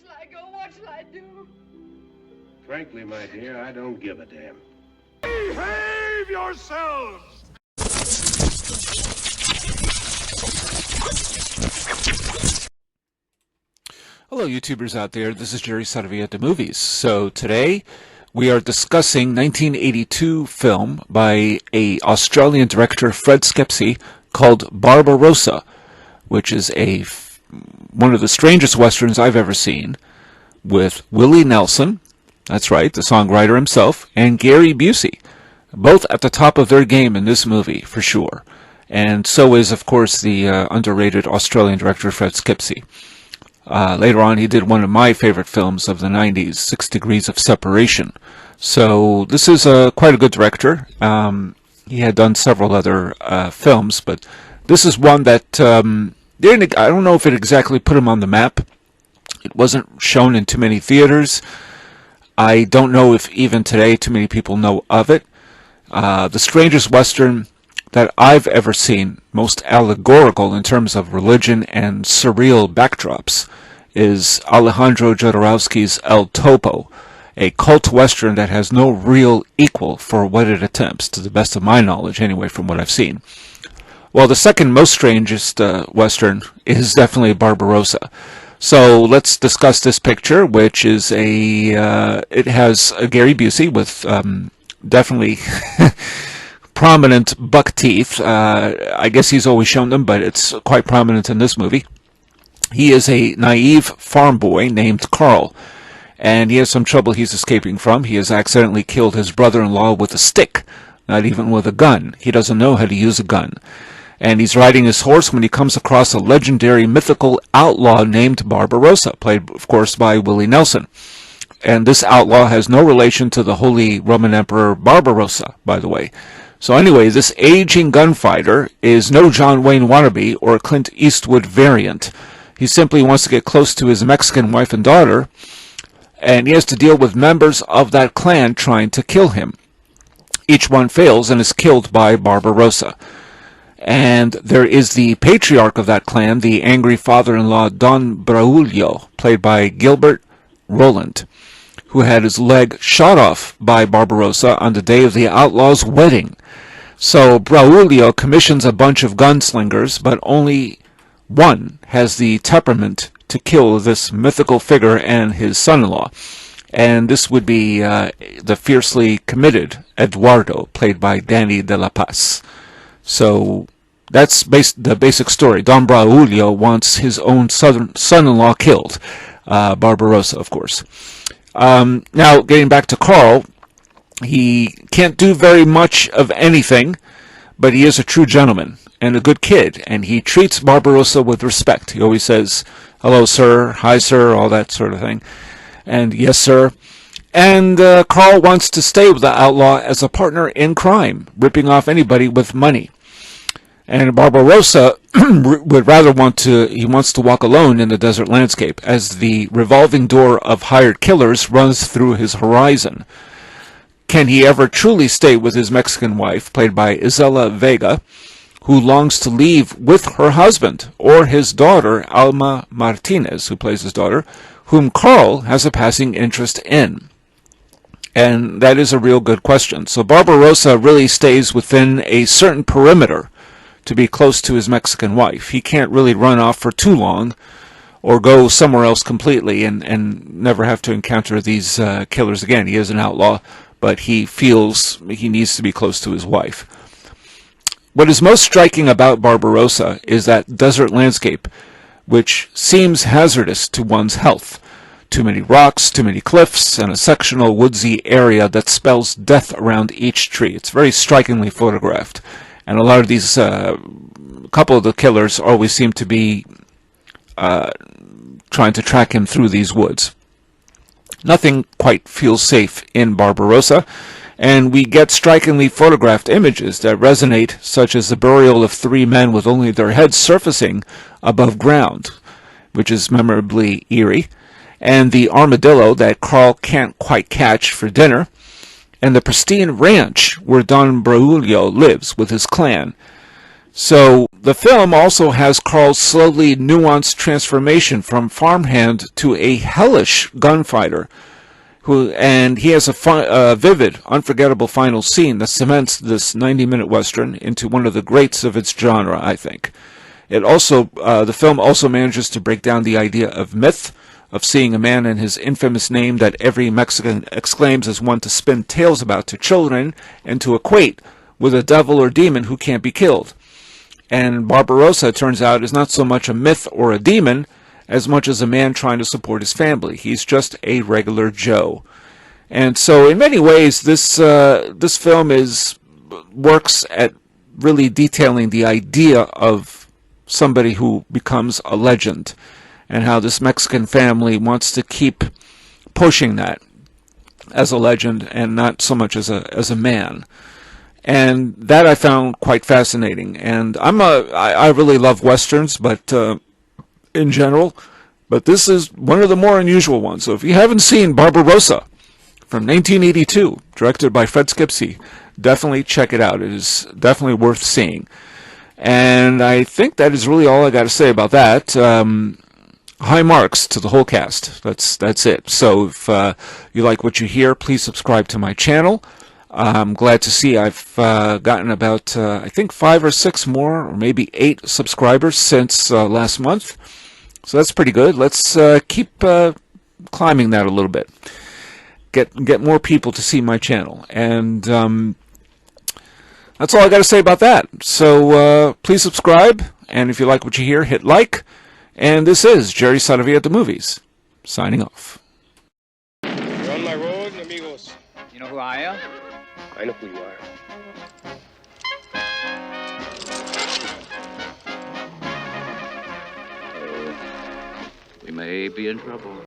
shall I go? What shall I do? Frankly, my dear, I don't give a damn. Behave yourselves! Hello, YouTubers out there. This is Jerry Saravia at the movies. So today we are discussing 1982 film by a Australian director, Fred Schepisi, called Barbarosa, which is one of the strangest westerns I've ever seen, with Willie Nelson, that's right, the songwriter himself, and Gary Busey, both at the top of their game in this movie, for sure. And so is, of course, the underrated Australian director, Fred Schepisi. Later on, he did one of my favorite films of the 90s, 6 Degrees of Separation. So this is quite a good director. He had done several other films, but this is one that I don't know if it exactly put him on the map. It wasn't shown in too many theaters. I don't know if even today too many people know of it. The strangest Western that I've ever seen, most allegorical in terms of religion and surreal backdrops, is Alejandro Jodorowsky's El Topo, a cult Western that has no real equal for what it attempts, to the best of my knowledge anyway, from what I've seen. Well, the second most strangest Western is definitely Barbarosa. So let's discuss this picture, which is it has Gary Busey with definitely prominent buck teeth. I guess he's always shown them, but it's quite prominent in this movie. He is a naive farm boy named Carl, and he has some trouble he's escaping from. He has accidentally killed his brother-in-law with a stick, not even with a gun. He doesn't know how to use a gun. And he's riding his horse when he comes across a legendary mythical outlaw named Barbarosa, played, of course, by Willie Nelson. And this outlaw has no relation to the Holy Roman Emperor Barbarossa, by the way. So anyway, this aging gunfighter is no John Wayne wannabe or Clint Eastwood variant. He simply wants to get close to his Mexican wife and daughter, and he has to deal with members of that clan trying to kill him. Each one fails and is killed by Barbarossa. And there is the patriarch of that clan, the angry father-in-law Don Braulio, played by Gilbert Roland, who had his leg shot off by Barbarossa on the day of the outlaw's wedding. So Braulio commissions a bunch of gunslingers, but only one has the temperament to kill this mythical figure and his son-in-law. And this would be the fiercely committed Eduardo, played by Danny de la Paz. So that's the basic story. Don Braulio wants his own son-in-law killed. Barbarossa, of course. Now, getting back to Carl, he can't do very much of anything, but he is a true gentleman and a good kid, and he treats Barbarossa with respect. He always says, hello, sir, hi, sir, all that sort of thing, and yes, sir. And Carl wants to stay with the outlaw as a partner in crime, ripping off anybody with money. And Barbarossa would rather wants to walk alone in the desert landscape, as the revolving door of hired killers runs through his horizon. Can he ever truly stay with his Mexican wife, played by Isela Vega, who longs to leave with her husband, or his daughter, Alma Martinez, who plays his daughter, whom Carl has a passing interest in? And that is a real good question. So Barbarossa really stays within a certain perimeter to be close to his Mexican wife. He can't really run off for too long or go somewhere else completely and never have to encounter these killers again. He is an outlaw, but he feels he needs to be close to his wife. What is most striking about Barbarossa is that desert landscape, which seems hazardous to one's health. Too many rocks, too many cliffs, and a sectional woodsy area that spells death around each tree. It's very strikingly photographed. And a lot of these, couple of the killers always seem to be trying to track him through these woods. Nothing quite feels safe in Barbarossa, and we get strikingly photographed images that resonate, such as the burial of 3 men with only their heads surfacing above ground, which is memorably eerie, and the armadillo that Carl can't quite catch for dinner, and the pristine ranch where Don Braulio lives with his clan. So the film also has Carl's slowly nuanced transformation from farmhand to a hellish gunfighter, and he has a vivid, unforgettable final scene that cements this 90-minute Western into one of the greats of its genre, I think. The film also manages to break down the idea of myth, of seeing a man and his infamous name that every Mexican exclaims as one to spin tales about to children and to equate with a devil or demon who can't be killed. And Barbarosa, it turns out, is not so much a myth or a demon as much as a man trying to support his family. He's just a regular Joe. And so in many ways, this film works at really detailing the idea of somebody who becomes a legend, and how this Mexican family wants to keep pushing that as a legend and not so much as a man. And that I found quite fascinating. And I really love Westerns, but in general, but this is one of the more unusual ones. So if you haven't seen Barbarosa from 1982, directed by Fred Schepisi, definitely check it out. It is definitely worth seeing. And I think that is really all I got to say about that. High marks to the whole cast. That's it. So if you like what you hear, please subscribe to my channel. I'm glad to see I've gotten about, I think, 5 or 6 more, or maybe 8 subscribers since last month. So that's pretty good. Let's keep climbing that a little bit. Get more people to see my channel. And that's all I got to say about that. So please subscribe, and if you like what you hear, hit like. And this is Jerry Saravia at the Movies, signing off. You're on my road, amigos. You know who I am? I know who you are. We may be in trouble.